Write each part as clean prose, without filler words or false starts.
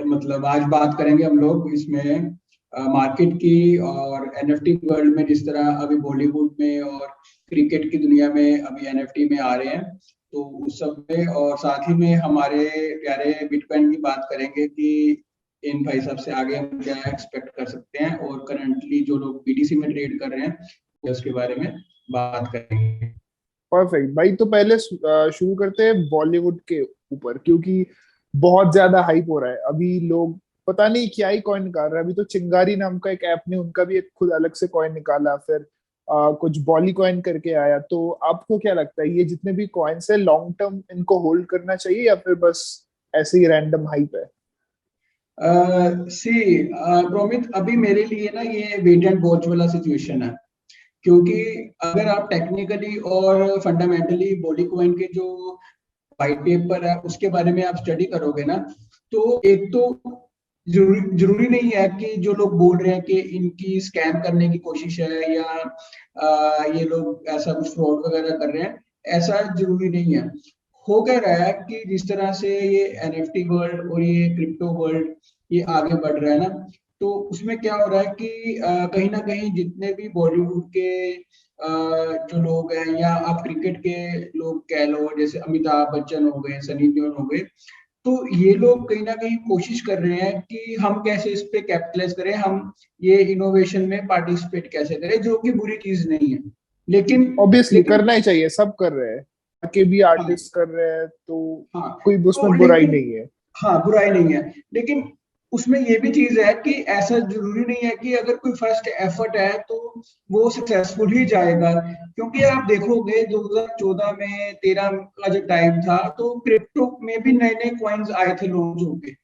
मतलब आज बात करेंगे हम लोग इसमें मार्केट की और एनएफटी वर्ल्ड में, जिस तरह अभी बॉलीवुड में और क्रिकेट की दुनिया में अभी एनएफटी में आ रहे हैं, तो उस सब में, और साथ ही में हमारे प्यारे बिटकॉइन की बात करेंगे कि इन भाई साहब से आगे हम क्या एक्सपेक्ट कर सकते हैं, और करंटली जो लोग बीटीसी में ट्रेड कर रहे हैं उसके बारे में बात करेंगे। परफेक्ट भाई। तो पहले शुरू करते हैं बॉलीवुड के ऊपर, क्योंकि बहुत ज्यादा हाइप हो रहा है अभी। लोग पता नहीं क्या ही कॉइन निकाल रहे हैं। अभी तो चिंगारी नाम का एक ऐप ने उनका भी एक खुद अलग से कॉइन निकाला, फिर कुछ बॉली कॉइन करके आया। तो आपको क्या लगता है, ये जितने भी कॉइन्स है लॉन्ग टर्म इनको होल्ड करना चाहिए या फिर बस ऐसे ही रैंडम हाइप है? सी प्रोमित, अभी मेरे लिए ना ये वेट एंड वॉच वाला सिचुएशन है, क्योंकि अगर आप टेक्निकली और फंडामेंटली बॉडी कॉइन के जो व्हाइट पेपर है उसके बारे में आप स्टडी करोगे ना, तो एक तो जरूरी नहीं है कि जो लोग बोल रहे हैं कि इनकी स्कैम करने की कोशिश है या ये लोग ऐसा कुछ फ्रॉड वगैरह कर रहे हैं, ऐसा जरूरी नहीं है। हो क्या रहा है कि जिस तरह से ये एनएफटी वर्ल्ड और ये क्रिप्टो वर्ल्ड ये आगे बढ़ रहा है ना, तो उसमें क्या हो रहा है कि कहीं ना कहीं जितने भी बॉलीवुड के जो लोग हैं, या आप क्रिकेट के लोग कह लो, जैसे अमिताभ बच्चन हो गए, सनी देओल हो गए, तो ये लोग कहीं ना कहीं कोशिश कर रहे हैं कि हम कैसे इस पे कैपिटलाइज करें, हम ये इनोवेशन में पार्टिसिपेट कैसे करें, जो कि बुरी चीज नहीं है। लेकिन ऑब्वियसली लेकिन करना ही चाहिए, सब कर रहे हैं, के भी हाँ, आर्टिस्ट कर रहे हैं, तो हाँ, कोई तो उसमें बुराई लेकिन नहीं है। हाँ, बुराई नहीं है, लेकिन उसमें ये भी चीज है कि ऐसा जरूरी नहीं है कि अगर कोई फर्स्ट एफर्ट है तो वो सक्सेसफुल ही जाएगा। क्योंकि आप देखोगे 2014 में 13 का जो टाइम था, तो क्रिप्टो में भी नए नए कॉइन्स आए थे लॉन्च होके,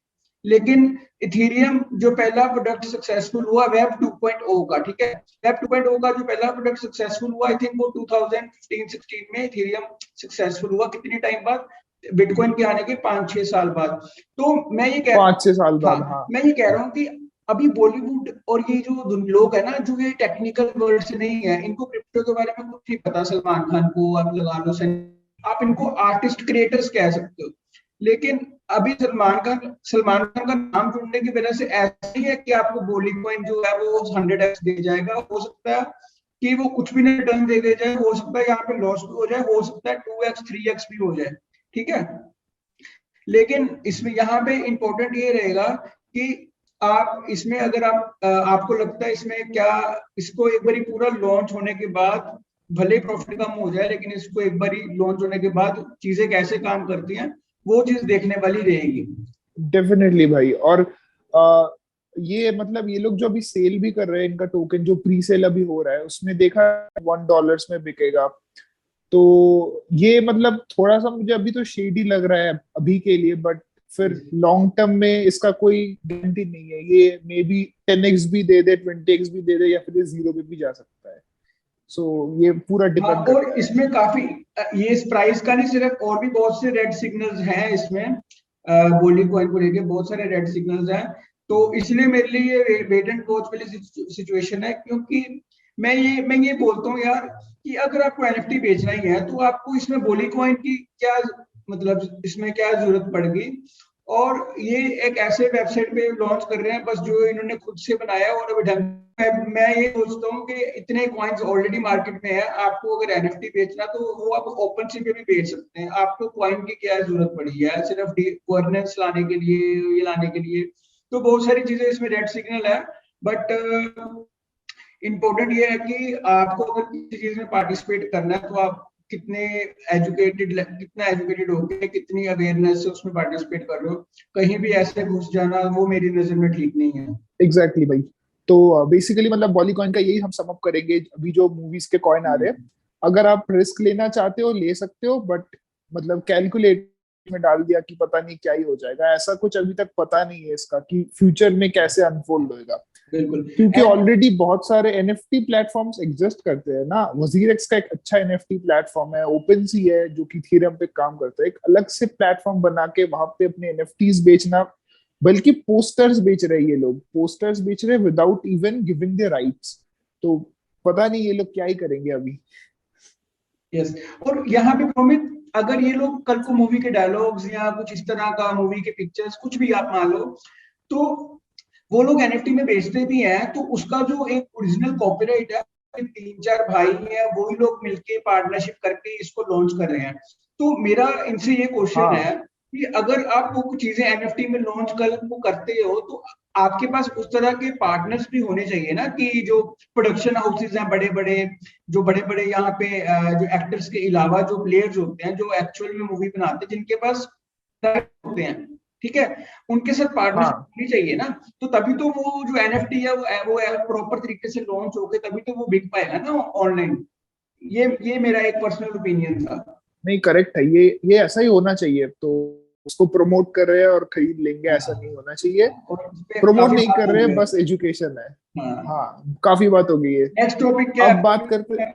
लेकिन इथेरियम जो पहला प्रोडक्ट सक्सेसफुल हुआ वेब 2.0 का, ठीक है, वेब 2.0 का जो पहला प्रोडक्ट सक्सेसफुल हुआ, आई थिंक वो 2015-16 में इथेरियम सक्सेसफुल हुआ, कितने टाइम बाद, बिटकॉइन के आने के 5-6 साल बाद। तो मैं ये कह 5-6 साल हाँ, बाद, हाँ। मैं ये कह रहा हूँ कि अभी बॉलीवुड और ये जो लोग है ना, जो ये टेक्निकल वर्ड से नहीं है, इनको क्रिप्टो के बारे में कुछ नहीं पता, सलमान खान को आप लगा लो, आप इनको आर्टिस्ट क्रिएटर्स कह सकते हो, लेकिन अभी सलमान खान का नाम जुड़ने की वजह से ऐसा ही है कि आपको बॉली कॉइन जो है वो 100x दे जाएगा। हो सकता है कि वो कुछ भी नहीं रिटर्न दे जाए, हो सकता है यहाँ पे लॉस भी हो जाए, हो सकता है 2x 3x भी हो जाए, ठीक है। लेकिन इसमें यहाँ पे इंपॉर्टेंट ये रहेगा कि आप इसमें अगर आपको लगता है इसमें क्या, इसको एक बारी पूरा लॉन्च होने के बाद भले प्रॉफिट कम हो जाए, लेकिन इसको एक बारी लॉन्च होने के बाद चीजें कैसे काम करती हैं, वो चीज देखने वाली रहेगी। डेफिनेटली भाई। और आ, ये मतलब ये लोग जो अभी सेल भी कर रहे हैं, इनका टोकन जो प्री सेल अभी हो रहा है उसमें देखा $1 में बिकेगा। तो ये मतलब थोड़ा सा मुझे अभी तो शेडी लग रहा है अभी के लिए, बट फिर लॉन्ग टर्म में इसका कोई गारंटी नहीं है। ये मे बी 10x भी दे दे, 20x भी दे दे, या फिर ये जीरो पे भी जा सकता है। सो ये पूरा हाँ, डिपेंड और करता है। इसमें काफी ये इस प्राइस का नहीं, सिर्फ और भी बहुत से रेड सिग्नल्स हैं इसमें, गोल्डी कॉइन को लेके बहुत सारे रेड सिग्नल्स हैं। तो इसलिए मेरे लिए ये वेट एंड वॉच वाली सिचुएशन है, क्योंकि मैं ये बोलता हूँ यार कि अगर आपको एनएफटी बेचना ही है, तो आपको इसमें गोल्डी कॉइन की क्या, मतलब इसमें क्या जरूरत पड़ेगी। और ये एक ऐसे वेबसाइट पे लॉन्च कर रहे हैं बस, जो इन्होंने खुद से बनाया, और अभी ढंग मैं ये सोचता हूँ कि इतने कॉइन्स ऑलरेडी मार्केट में है, आपको अगर एनएफटी बेचना तो वो आप ओपन सी पे भी बेच सकते हैं, आपको कॉइन की क्या जरूरत पड़ी है सिर्फ गवर्नेंस लाने के लिए, ये लाने के लिए। तो बहुत सारी चीजें इसमें रेड सिग्नल है, बट इम्पोर्टेंट ये है कि आपको अगर किसी चीज में पार्टिसिपेट करना है, तो आप कितना एजुकेटेड होके, कितनी अवेयरनेस से उसमें पार्टिसिपेट कर रहे हो। कहीं भी ऐसे घुस जाना वो मेरी नजर में ठीक नहीं है। एग्जैक्टली भाई। तो बेसिकली मतलब बॉली कॉइन का यही हम सम अप करेंगे। अभी जो मूवीज के कॉइन आ रहे हैं, अगर आप रिस्क लेना चाहते हो ले सकते हो, बट मतलब कैलकुलेट में डाल दिया कि पता नहीं क्या ही हो जाएगा, ऐसा कुछ अभी तक पता नहीं है इसका कि फ्यूचर में कैसे अनफोल्ड होएगा। बिल्कुल। क्योंकि एंड ऑलरेडी बहुत सारे एनएफटी प्लेटफॉर्म्स एग्जिस्ट करते हैं ना। वजीर एक्स का एक अच्छा एनएफटी प्लेटफॉर्म है, ओपन सी है जो कि थीरम पे काम करता है। एक अलग से प्लेटफॉर्म बना के वहां पे अपने एनएफटीज बेचना, बल्कि पोस्टर्स बेच रहे हैं ये लोग, पोस्टर्स बेच रहे हैं without even giving the rights. तो पता नहीं ये लोग क्या ही करेंगे अभी। यस। और यहाँ पे प्रोमित, अगर ये लोग कल को मूवी के डायलॉग्स या कुछ इस तरह का, मूवी के पिक्चर्स कुछ भी आप मान लो, तो वो लोग एनएफटी में बेचते भी हैं, तो उसका जो एक ओरिजिनल कॉपीराइट है, तीन चार भाई हैं वही लोग मिलके पार्टनरशिप करके इसको लॉन्च कर रहे हैं। तो मेरा इनसे ये क्वेश्चन हाँ है कि अगर आप वो कुछ चीजें एनएफटी में लॉन्च कर वो करते हो, तो आपके पास उस तरह के पार्टनर्स भी होने चाहिए ना, कि जो प्रोडक्शन हाउसेज हैं बड़े बड़े, जो बड़े बड़े यहाँ पे जो एक्टर्स के अलावा जो प्लेयर्स होते हैं, जो एक्चुअल में मूवी बनाते हैं, जिनके पास होते हैं, ठीक है, उनके साथ पार्टनरशिप हाँ। होनी चाहिए ना। तो तभी तो वो जो एनएफटी है वो प्रॉपर तरीके से लॉन्च होके तभी तो वो बिक पाएगा ना ऑनलाइन। ये मेरा एक पर्सनल ओपिनियन था। नहीं, करेक्ट है, ये ऐसा ही होना चाहिए। तो उसको प्रमोट कर रहे हैं और खरीद लेंगे, ऐसा नहीं होना चाहिए। और इस पे प्रमोट काफी नहीं बात कर हो रहे हैं, गई। बस एजुकेशन है। हाँ। हाँ, काफी बात हो गई है। नेक्स्ट टॉपिक क्या अब बात करते, है?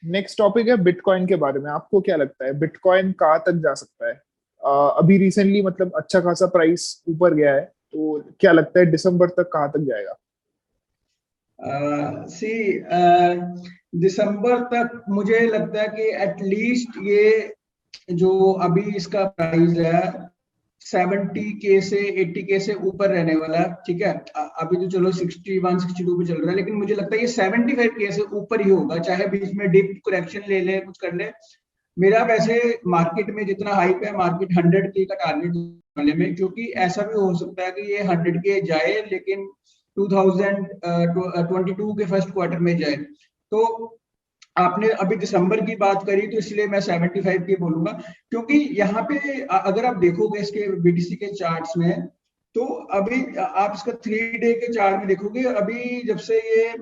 नेक्स्ट टॉपिक है बिटकॉइन के बारे में। आपको क्या लगता है बिटकॉइन कहाँ तक जा सकता है? अभी रिसेंटली मतलब अच्छा खासा प्राइस ऊपर गया है, तो क्या लगता है दिसंबर तक कहाँ तक जाएगा? सी दिसंबर तक मुझे लगता है कि एटलीस्ट ये जो अभी इसका प्राइस है 70K से 80K से ऊपर रहने वाला है, ठीक है। अभी तो चलो 61 62 पे चल रहा है, लेकिन मुझे लगता है ये 75K से ऊपर ही होगा, चाहे बीच में डिप करेक्शन ले ले कुछ कर ले। मेरा वैसे मार्केट में जितना हाइप है, मार्केट 100K का टारगेट वाले में, क्योंकि ऐसा भी हो सकता है कि ये 100K जाए लेकिन 2022 के फर्स्ट क्वार्टर में जाए। तो आपने अभी दिसंबर की बात करी, तो इसलिए मैं 75 की बोलूंगा, क्योंकि यहाँ पे अगर आप देखोगे इसके बीटीसी के चार्ट्स में, तो अभी आप इसका 3 डे के चार्ट में देखोगे, अभी जब से ये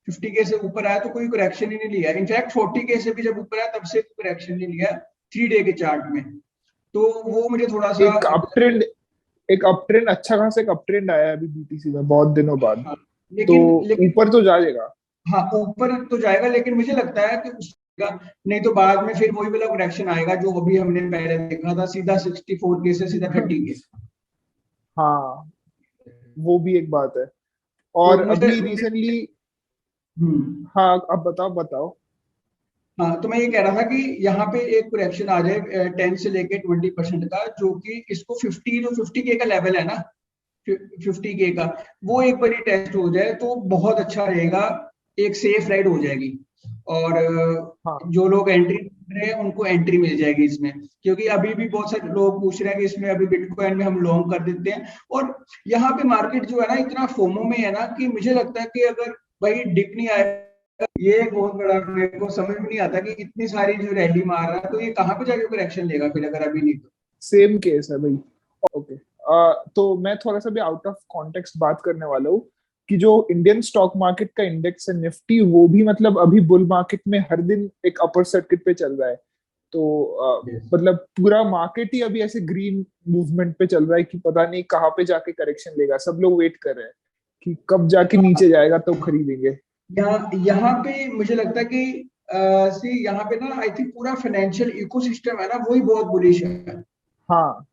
50K से ऊपर आया तो कोई करेक्शन ही नहीं लिया। इनफैक्ट 40K से भी जब ऊपर आया तब से करेक्शन नहीं लिया 3 डे के चार्ट में। तो वो मुझे थोड़ा सा एक अप ट्रेंड, एक अप ट्रेंड, अच्छा खासा एक अप ट्रेंड आया है अभी बीटीसी में बहुत दिनों बाद। हाँ, तो लेकिन लेकिन ऊपर तो जाएगा। हाँ ऊपर तो जाएगा, लेकिन मुझे लगता है कि उसका नहीं तो बाद में फिर वही वाला करेक्शन आएगा जो अभी हमने पहले देखा था, सीधा 64K से सीधा 30K। हाँ, वो भी एक बात है। तो और मुझे अभी रिसेंटली, हम्म हाँ अब बताओ बताओ। हाँ, तो मैं ये कह रहा था कि यहाँ पे एक करेक्शन आ जाए 10 से लेके 20% का, जो कि इसको 50K का लेवल है ना, 50K का, वो एक बार टेस्ट हो जाए तो बहुत अच्छा रहेगा, एक सेफ राइड हो जाएगी। और हाँ जो लोग एंट्री रहे हैं उनको एंट्री मिल जाएगी इसमें, क्योंकि अभी भी बहुत सारे लोग पूछ रहे हैं कि इसमें अभी बिटकॉइन में हम लॉन्ग कर देते हैं। और यहाँ पे मार्केट जो है ना इतना फोमो में है ना, कि मुझे लगता है कि अगर भाई डिप नहीं आए, ये एक बहुत बड़ा, मेरे को समझ में नहीं आता कि इतनी सारी जो रैली मार रहा है तो ये कहाँ पे जाके करेक्शन लेगा फिर, अगर अभी नहीं तो। सेम केस है भाई। ओके, तो मैं थोड़ा सा भी आउट ऑफ कॉन्टेक्स्ट बात करने वाला हूँ कि जो इंडियन स्टॉक मार्केट का इंडेक्स है निफ्टी, वो भी मतलब अभी बुल मार्केट में हर दिन एक अपर सर्किट पे चल रहा है। तो मतलब पूरा मार्केट ही अभी ऐसे ग्रीन मूवमेंट पे चल रहा है कि पता नहीं कहाँ पे जाके करेक्शन लेगा। सब लोग वेट कर रहे हैं कि कब जाके नीचे जाएगा तो खरीदेंगे। यहाँ यहाँ पे मुझे लगता है कि सी यहाँ पे ना आई थिंक पूरा फाइनेंशियल इकोसिस्टम है ना, वही बहुत बुलिश है। हाँ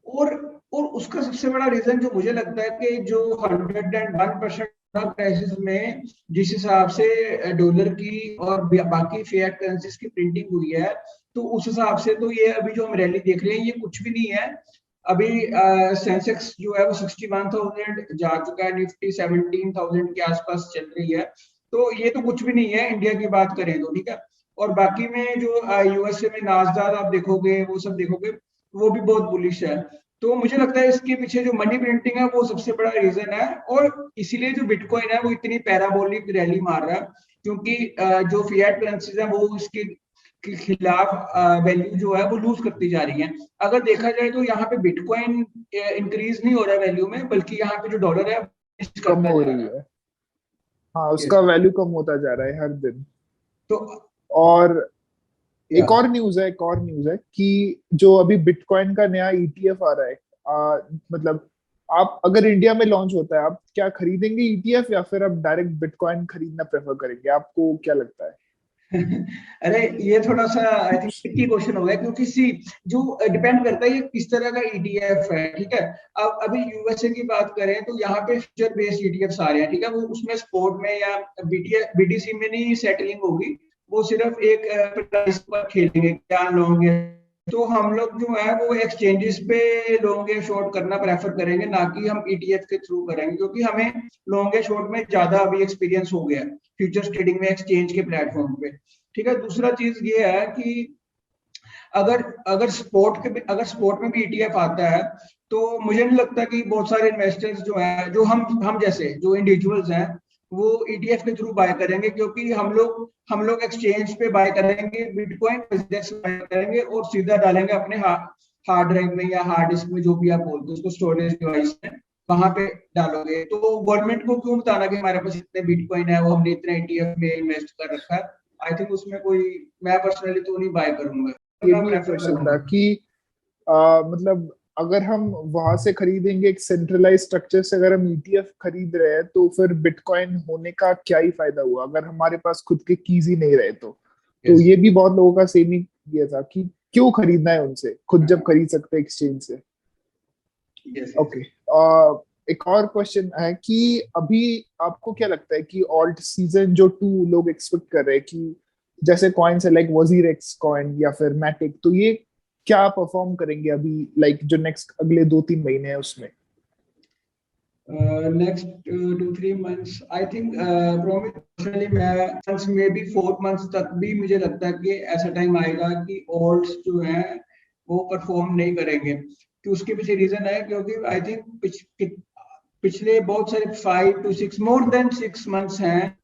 और और उसका सबसे बड़ा रीजन जो मुझे लगता है कि जो 101% क्राइसिस में जिस हिसाब से डॉलर की और बाकी फिएट करेंसीज की प्रिंटिंग हुई है, तो उस हिसाब से तो ये अभी जो हम रैली देख रहे हैं ये कुछ भी नहीं है। अभी सेंसेक्स जो है वो 61,000 जा चुका है, निफ्टी 17,000 के आसपास चल रही है। तो ये तो कुछ भी नहीं है इंडिया की बात करें तो, ठीक है। और बाकी में जो यूएसए में नाजदार आप देखोगे, वो सब देखोगे, वो भी बहुत बुलिश है। तो मुझे लगता है इसके पीछे जो मनी प्रिंटिंग है वो सबसे बड़ा रीजन है, और इसीलिए जो बिटकॉइन है वो इतनी पैराबोलिक रैली मार रहा है, क्योंकि जो फिएट करेंसीज है वो इसके के खिलाफ वैल्यू जो है वो लूज करती जा रही है। अगर देखा जाए तो यहाँ पे बिटकॉइन इंक्रीज नहीं हो रहा है वैल्यू में, बल्कि यहाँ पे जो डॉलर है कम करता हो जा रही रहा है। हाँ, है। उसका वैल्यू कम होता जा रहा है हर दिन। तो और या एक और न्यूज है, एक और न्यूज है कि जो अभी बिटकॉइन का नया ईटीएफ आ रहा है, मतलब आप अगर इंडिया में लॉन्च होता है, आप क्या खरीदेंगे ईटीएफ, या फिर आप डायरेक्ट बिटकॉइन खरीदना प्रेफर करेंगे? आपको क्या लगता है? अरे ये थोड़ा सा आई थिंक ट्रिकी क्वेश्चन हो गया, क्योंकि सी जो डिपेंड करता है ये किस तरह का ईटीएफ है, ठीक है। अब अभी यूएसए की बात करें तो यहाँ पे फ्यूचर बेस्ड ईटीएफ आ रहे हैं, ठीक है। वो उसमें स्पोर्ट में या बीटीसी में नहीं सेटलिंग होगी, वो सिर्फ एक प्राइस पर खेलेंगे, क्या लॉन्ग है। तो हम लोग जो है वो एक्सचेंजेस पे लॉन्ग या शॉर्ट करना प्रेफर करेंगे, ना कि हम ईटीएफ के थ्रू करेंगे, क्योंकि हमें लॉन्ग या शॉर्ट में ज्यादा अभी एक्सपीरियंस हो गया फ्यूचर्स ट्रेडिंग में एक्सचेंज के प्लेटफॉर्म पे, ठीक है। दूसरा चीज ये है कि अगर अगर स्पोर्ट में भी ईटीएफ आता है तो मुझे नहीं लगता कि बहुत सारे इन्वेस्टर्स जो हैं, जो हम जैसे जो इंडिविजुअल्स हैं, वो ईटीएफ के थ्रू बाय करेंगे, क्योंकि हम लोग एक्सचेंज पे बाय करेंगे बिटकॉइन, बाय करेंगे और सीधा डालेंगे अपने हार्ड ड्राइव में या हार्ड डिस्क में, जो भी आप बोलते हो उसको, स्टोरेज डिवाइस में, वहां पे डालोगे। तो गवर्नमेंट को क्यों बताना कि हमारे पास इतने बिटकॉइन है, वो हमने इतने ईटीएफ में इन्वेस्ट कर रखा है। आई थिंक उसमें कोई, मैं पर्सनली तो नहीं बाय करूंगा, ये ना भी एक प्रेफर क्वेश्चन था करूंगा। कि मतलब अगर हम वहां से खरीदेंगे एक सेंट्रलाइज स्ट्रक्चर से, अगर हम ईटीएफ खरीद रहे हैं तो फिर बिटकॉइन होने का क्या ही फायदा हुआ अगर हमारे पास खुद के कीज ही नहीं रहे तो यस। ये भी बहुत लोगों का सेम ही ये था कि क्यों खरीदना है उनसे, खुद जब खरीद सकते हैं एक्सचेंज से। यस। ओके। एक और क्वेश्चन है कि अभी आपको क्या लगता है कि ऑल्ट सीजन जो 2 लोग एक्सपेक्ट कर रहे हैं कि जैसे कॉइन्स है लाइक वजीर एक्स कॉइन या फिर मैटिक, तो ये क्या परफॉर्म करेंगे अभी, लाइक जो नेक्स्ट अगले 2-3 महीने है उसमें? Next 2-3 months I think, probably मैं मंथ्स में भी 4 मंथ्स तक भी मुझे लगता है कि ऐसा टाइम आएगा कि ऑल्ट्स जो है वो परफॉर्म नहीं करेंगे। कि उसके पीछे रीजन है, क्योंकि आई थिंक पिछले बहुत सारे 5 to 6, मोर देन 6 मंथ्स हैं,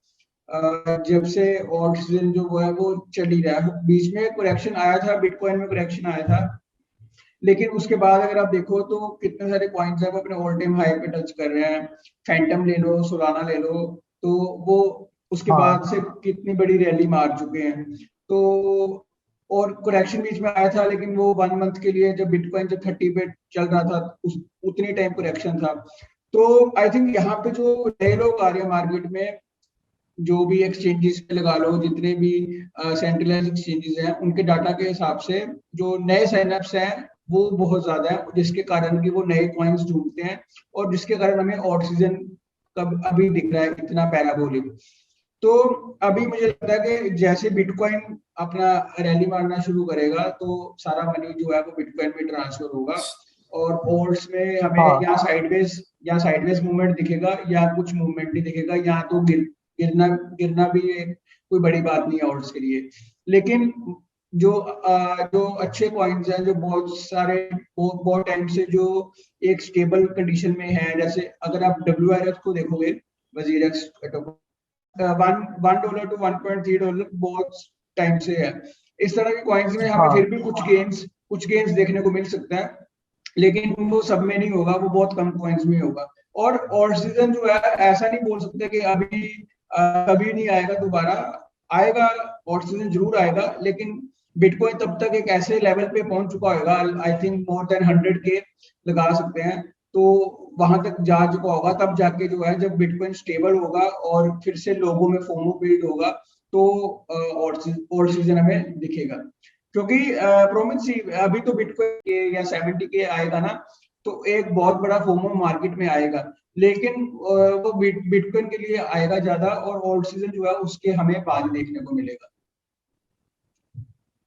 जब से ऑल्ट सीजन जो वो है वो चल ही रहा है। बीच में करेक्शन आया था, बिटकॉइन में करेक्शन आया था, लेकिन उसके बाद अगर आप देखो तो कितने सारे कॉइन्स हैं वो अपने ऑल टाइम हाई पे टच कर रहे हैं। फैंटम ले लो, सोलाना ले लो, तो वो उसके बाद हाँ से कितनी बड़ी रैली मार चुके हैं। तो और करेक्शन बीच में आया था, लेकिन वो 1 मंथ के लिए, जब बिटकॉइन जब 30 पे चल रहा था उतनी टाइम करेक्शन था। तो आई थिंक यहाँ पे जो नए लोग आ रहे हैं मार्केट में, जो भी एक्सचेंजेस पे लगा लो, जितने भी सेंट्रलाइज एक्सचेंजेस हैं, उनके डाटा के हिसाब से जो नए साइनअप्स हैं वो बहुत ज्यादा है, जिसके कारण कि वो नए कॉइन्स ढूंढते हैं, और जिसके कारण हमें ऑड सीजन कब अभी दिख रहा है इतना पैराबोलिक। तो अभी मुझे लगता है कि जैसे बिटकॉइन अपना रैली मारना शुरू करेगा तो सारा मनी जो है वो बिटकॉइन में ट्रांसफर होगा, और ओल्ड्स में हमें हाँ या साइडवेज मूवमेंट दिखेगा, या कुछ मूवमेंट नहीं दिखेगा, या तो गिरना गिरना भी कोई बड़ी बात नहीं है ओल्ड्स के लिए। लेकिन जो अच्छे कॉइन्स हैं, जो बहुत सारे बहुत टाइम से जो एक स्टेबल कंडीशन में है, जैसे अगर आप WRX को देखोगे, वजीर एक्स, $1 to $1.3 बहुत टाइम से है। इस तरह के कॉइन्स में हमें हाँ फिर भी कुछ गेन्स देखने को मिल सकता है, लेकिन वो सब में नहीं होगा, वो बहुत कम कॉइन्स में होगा। और सीजन जो है, ऐसा नहीं बोल सकते कि अभी कभी नहीं आएगा, दोबारा आएगा। और सीजन जरूर आएगा, लेकिन बिटकॉइन तब तक एक ऐसे लेवल पे पहुंच चुका होगा, I think more than 100K लगा सकते हैं, तो वहां तक जा चुका होगा, तब जाके जो है जब बिटकॉइन स्टेबल होगा और फिर से लोगों में फोमो बिल्ड होगा, तो और सीजन हमें दिखेगा। क्योंकि प्रोमिस सी, अभी तो बिटकॉइन के या 70K आएगा ना, तो एक बहुत बड़ा फोमो मार्केट में आएगा, लेकिन वो बिटकॉइन के लिए आएगा ज्यादा, और ऑल्ट सीजन जो है उसके हमें बाद देखने को मिलेगा।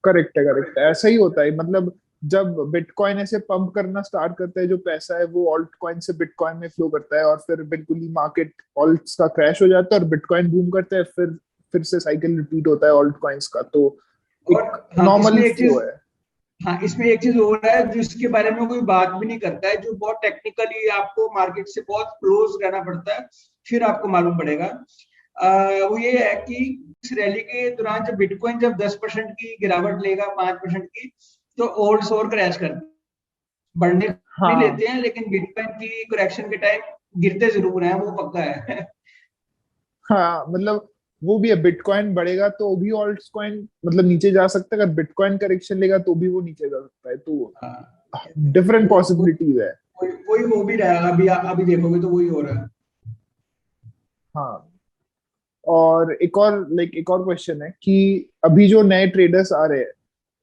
करेक्ट है, करेक्ट है, ऐसा ही होता है। मतलब जब बिटकॉइन ऐसे पंप करना स्टार्ट करता है, जो पैसा है वो ऑल्ट कॉइन से बिटकॉइन में फ्लो करता है, और फिर बिल्कुल ही मार्केट ऑल्ट्स का क्रैश हो जाता है और बिटकॉइन बूम करता है, फिर से साइकिल रिपीट होता है ऑल्ट कॉइन्स का। तो और एक हाँ नॉर्मल इसमें एक फ्लो चीज है। हाँ इसमें एक चीज हो रहा है जिसके बारे में कोई बात भी नहीं करता है, जो बहुत टेक्निकली आपको मार्केट से बहुत क्लोज रहना पड़ता है, फिर आपको मालूम पड़ेगा। वो ये है कि इस रैली के दौरान जब बिटकॉइन जब 10% की गिरावट लेगा, 5% की, तो ओल्ड्स और क्रैश कर बढ़ने भी हाँ लेते हैं, लेकिन बिटकॉइन की करेक्शन के टाइम गिरते जरूर हैं, वो पक्का है। हाँ, मतलब वो भी है, बिटकॉइन बढ़ेगा तो भी ऑल्ट कॉइन मतलब नीचे जा सकता है, अगर बिटकॉइन करेक्शन लेगा तो भी वो नीचे जा सकता है, तो हाँ, डिफरेंट वो पॉसिबिलिटीज है। वही हो भी रहा है, अभी अभी देखोगे तो वही हो रहा है। हाँ और एक और क्वेश्चन है कि अभी जो नए ट्रेडर्स आ रहे हैं,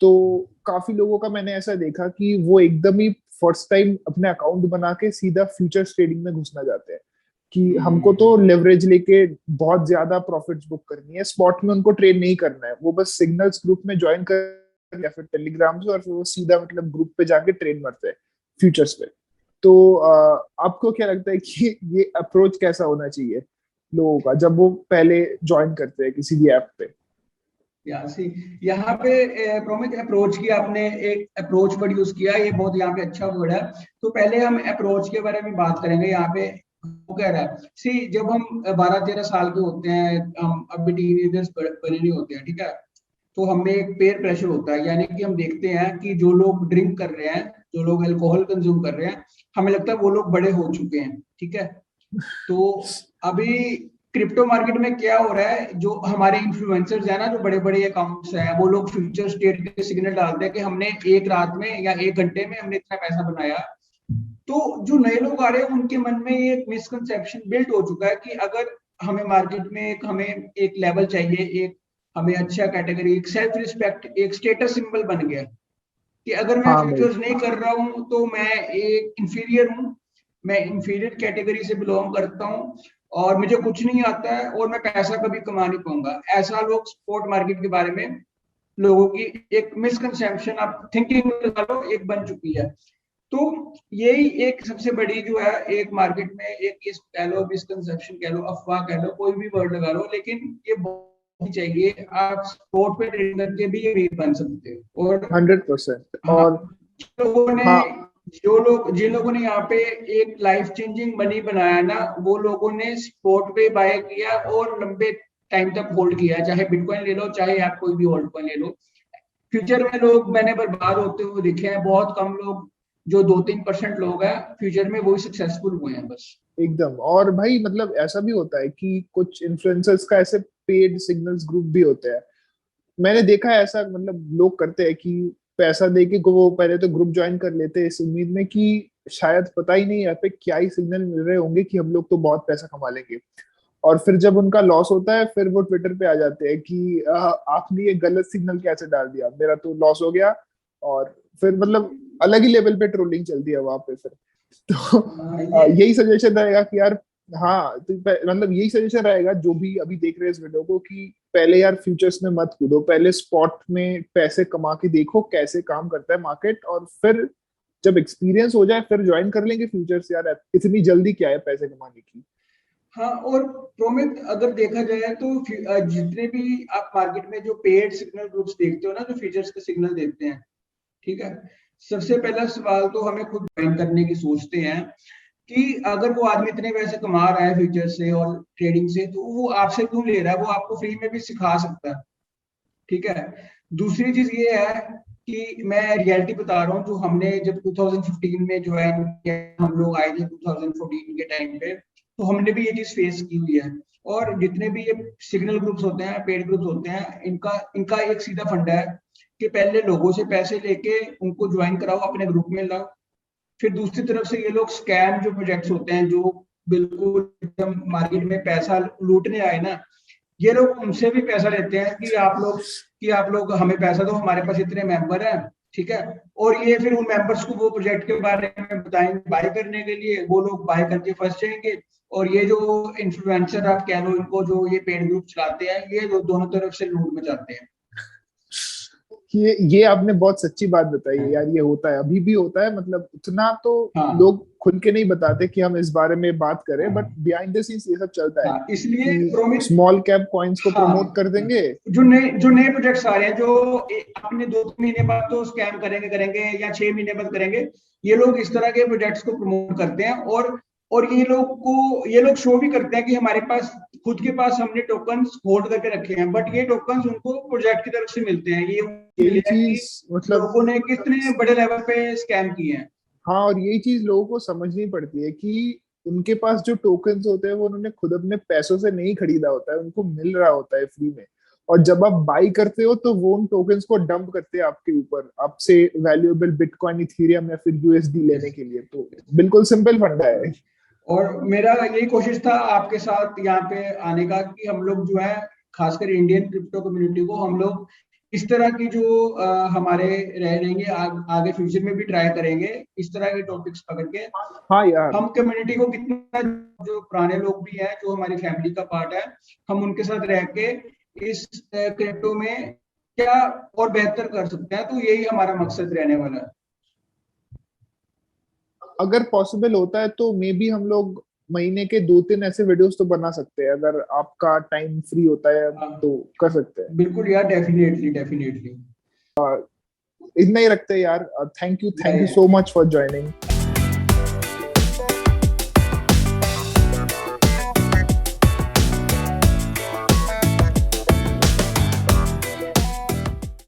तो काफी लोगों का मैंने ऐसा देखा कि वो एकदम ही फर्स्ट टाइम अपने अकाउंट बना के सीधा फ्यूचर्स ट्रेडिंग में घुसना चाहते हैं कि हमको तो लेवरेज लेके बहुत ज्यादा प्रॉफिट्स बुक करनी है, स्पॉट में उनको ट्रेड नहीं करना है, वो बस सिग्नल्स ग्रुप में ज्वाइन कर या फिर टेलीग्राम से, और फिर वो सीधा मतलब ग्रुप पे जाके ट्रेड मारते हैं फ्यूचर्स पे। तो आपको क्या लगता है कि ये अप्रोच कैसा होना चाहिए लोगों का जब वो पहले ज्वाइन करते हैं किसी भी ऐप पे? सी यहाँ पे प्रोमित अप्रोच की आपने एक अप्रोच वर्ड यूज किया, ये बहुत यहाँ पे अच्छा वर्ड है। तो पहले हम अप्रोच के बारे में बात करेंगे। यहाँ पे वो कह रहा है, सी जब हम 12-13 साल के होते हैं, हम अभी टीनेजर्स बने नहीं होते हैं, ठीक है, तो हमें एक पेयर प्रेशर होता है, यानी कि हम देखते हैं कि जो लोग ड्रिंक कर रहे हैं, जो लोग अल्कोहल कंज्यूम कर रहे हैं, हमें लगता है वो लोग बड़े हो चुके हैं, ठीक है। तो अभी क्रिप्टो मार्केट में क्या हो रहा है, जो हमारे इन्फ्लुएंसर्स है ना, जो बड़े बड़े अकाउंट्स हैं, वो लोग फ्यूचर स्टेट के सिग्नल डालते हैं कि हमने एक रात में या 1 घंटे में हमने इतना पैसा बनाया। तो जो नए लोग आ रहे हैं उनके मन में ये मिसकंसेप्शन बिल्ड हो चुका है कि अगर हमें मार्केट में हमें एक लेवल चाहिए, एक हमें अच्छा कैटेगरी, एक सेल्फ रिस्पेक्ट, एक स्टेटस सिंबल बन गया कि अगर मैं हाँ भाई। फ्यूचर्स नहीं कर रहा हूँ तो मैं एक इंफीरियर हूँ, मैं इंफीरियर कैटेगरी से बिलोंग करता हूँ और मुझे कुछ नहीं आता है और मैं पैसा कभी कमा नहीं पाऊंगा। ऐसा लोग स्पॉट मार्केट के बारे में लोगों की एक मिसकंसेप्शन, आप थिंकिंग एक बन चुकी है। तो यही एक सबसे बड़ी जो है एक मार्केट में एक इस कह लो, मिसकंसेप्शन कह लो, अफवाह कह लो, कोई भी वर्ड लगा लो, लेकिन ये बहुत चाहिए। आप स्पोर्ट पे ट्रेड करके भी ये अमीर बन सकते हो। और 100%। हाँ, और लोगों ने हाँ, जिन लोगों ने यहाँ पे एक लाइफ चेंजिंग मनी बनाया ना, वो लोगों ने स्पॉट पे बाय किया और लंबे टाइम तक होल्ड किया, चाहे बिटकॉइन ले लो, चाहे आप कोई भी होल्ड कॉइन ले लो। फ्यूचर में लोग मैंने बर्बाद होते हुए दिखे हैं, बहुत कम लोग, जो 2-3% लोग हैं फ्यूचर में वही सक्सेसफुल हुए हैं बस। एकदम। और भाई मतलब ऐसा भी होता है कि कुछ इन्फ्लुएंसर्स का ऐसे पेड सिग्नल्स ग्रुप भी होते हैं। मैंने देखा है ऐसा, मतलब लोग करते हैं कि पैसा दे के को वो पहले तो ग्रुप ज्वाइन कर लेते हैं इस उम्मीद में कि शायद पता ही नहीं यहाँ पे क्या ही सिग्नल मिल रहे होंगे कि हम लोग तो बहुत पैसा कमा लेंगे। और फिर जब उनका लॉस होता है फिर वो ट्विटर पे आ जाते हैं कि आपने ये गलत सिग्नल कैसे डाल दिया, मेरा तो लॉस हो गया। और फिर मतलब अलग ही लेवल पे ट्रोलिंग चलती है वहां पे फिर। तो ये यही सजेशन रहेगा कि यार, हाँ तो मतलब यही सजेशन रहेगा जो भी अभी देख रहे हैं इस वीडियो को कि पहले यार फ्यूचर्स में मत कूदो, पहले स्पॉट में पैसे कमा के देखो कैसे काम करता है मार्केट, और फिर जब एक्सपीरियंस हो जाए फिर ज्वाइन कर लेंगे फ्यूचर्स। यार इतनी जल्दी क्या है पैसे कमाने की? हाँ, और प्रोमित अगर देखा जाए तो जितने भी आप मार्केट में जो पेड सिग्नल ग्रुप्स देखते हो ना, जो फीचर्स के सिग्नल देते हैं, ठीक है, सबसे पहला सवाल तो हमें खुद ज्वाइन करने की सोचते हैं कि अगर वो आदमी इतने पैसे कमा रहा है फ्यूचर से और ट्रेडिंग से, तो वो आपसे क्यों ले रहा है? वो आपको फ्री में भी सिखा सकता है, ठीक है। दूसरी चीज ये है कि मैं रियलिटी बता रहा हूँ, जो हमने जब 2015 में ज्वाइन किया, हम लोग आए थे 2014 के टाइम पे, तो हमने भी ये चीज फेस की हुई है। और जितने भी ये सिग्नल ग्रुप्स होते हैं, पेड ग्रुप्स होते हैं, इनका इनका एक सीधा फंडा है कि पहले लोगों से पैसे लेके उनको ज्वाइन कराओ, अपने ग्रुप में लाओ। फिर दूसरी तरफ से ये लोग स्कैम जो प्रोजेक्ट्स होते हैं, जो बिल्कुल एकदम मार्केट में पैसा लूटने आए ना, ये लोग उनसे भी पैसा लेते हैं कि आप लोग हमें पैसा दो, हमारे पास इतने मेंबर हैं, ठीक है। और ये फिर उन मेंबर्स को वो प्रोजेक्ट के बारे में बताएंगे बाय करने के लिए, वो लोग बाय करके फंस जाएंगे। और ये जो इन्फ्लुएंसर आप कह लो इनको, जो ये पेड ग्रुप चलाते हैं, ये दोनों तरफ से लूट मचाते हैं। ये आपने बहुत सच्ची बात बताई है यार, ये होता है, अभी भी होता है। मतलब उतना तो हाँ लोग खुल के नहीं बताते कि हम इस बारे में बात करें, बट बिहाइंड द सीन्स ये सब चलता है हाँ, इसलिए कि प्रोमित, स्मॉल कैप कॉइन्स को प्रमोट कर हाँ, देंगे। जो नए प्रोजेक्ट्स आ रहे हैं, जो अपने 2-3 महीने बाद तो स्कैम करेंगे या 6 महीने बाद करेंगे, ये लोग इस तरह के प्रोजेक्ट्स को प्रमोट करते हैं। और ये लोग शो भी करते हैं कि हमारे पास खुद के पास हमने टोकन्स होल्ड करके रखे हैं, बट ये टोकन्स उनको प्रोजेक्ट की तरफ से मिलते हैं। ये यही मिले हैं कि चीज मतलब, लोगों ने कितने बड़े लेवल पे स्कैम किए हैं। हाँ, और यही चीज लोगों को समझनी पड़ती है कि उनके पास जो टोकन्स होते हैं वो उन्होंने खुद अपने पैसों से नहीं खरीदा होता है, उनको मिल रहा होता है फ्री में। और जब आप बाई करते हो तो वो उन टोकन्स को डंप करते हैं आपके ऊपर, आपसे वैल्यूएबल बिटकॉइन, इथेरियम या फिर यूएसडी लेने के लिए। तो बिल्कुल सिंपल फंडा है। और मेरा यही कोशिश था आपके साथ यहाँ पे आने का कि हम लोग जो है खासकर इंडियन क्रिप्टो कम्युनिटी को हम लोग इस तरह की जो हमारे रह रहेंगे आगे फ्यूचर में भी ट्राई करेंगे इस तरह के टॉपिक्स पकड़ के हाँ यार, हम कम्युनिटी को कितना, जो पुराने लोग भी हैं जो हमारी फैमिली का पार्ट है, हम उनके साथ रह के इस क्रिप्टो में क्या और बेहतर कर सकते हैं, तो यही हमारा मकसद रहने वाला है। अगर पॉसिबल होता है तो मे बी हम लोग महीने के 2-3 ऐसे वीडियोस तो बना सकते हैं, अगर आपका टाइम फ्री होता है हाँ, तो कर सकते हैं। बिल्कुल यार, डेफिनेटली डेफिनेटली। इतना ही रखते हैं यार। थैंक यू या सो या मच फॉर ज्वाइनिंग।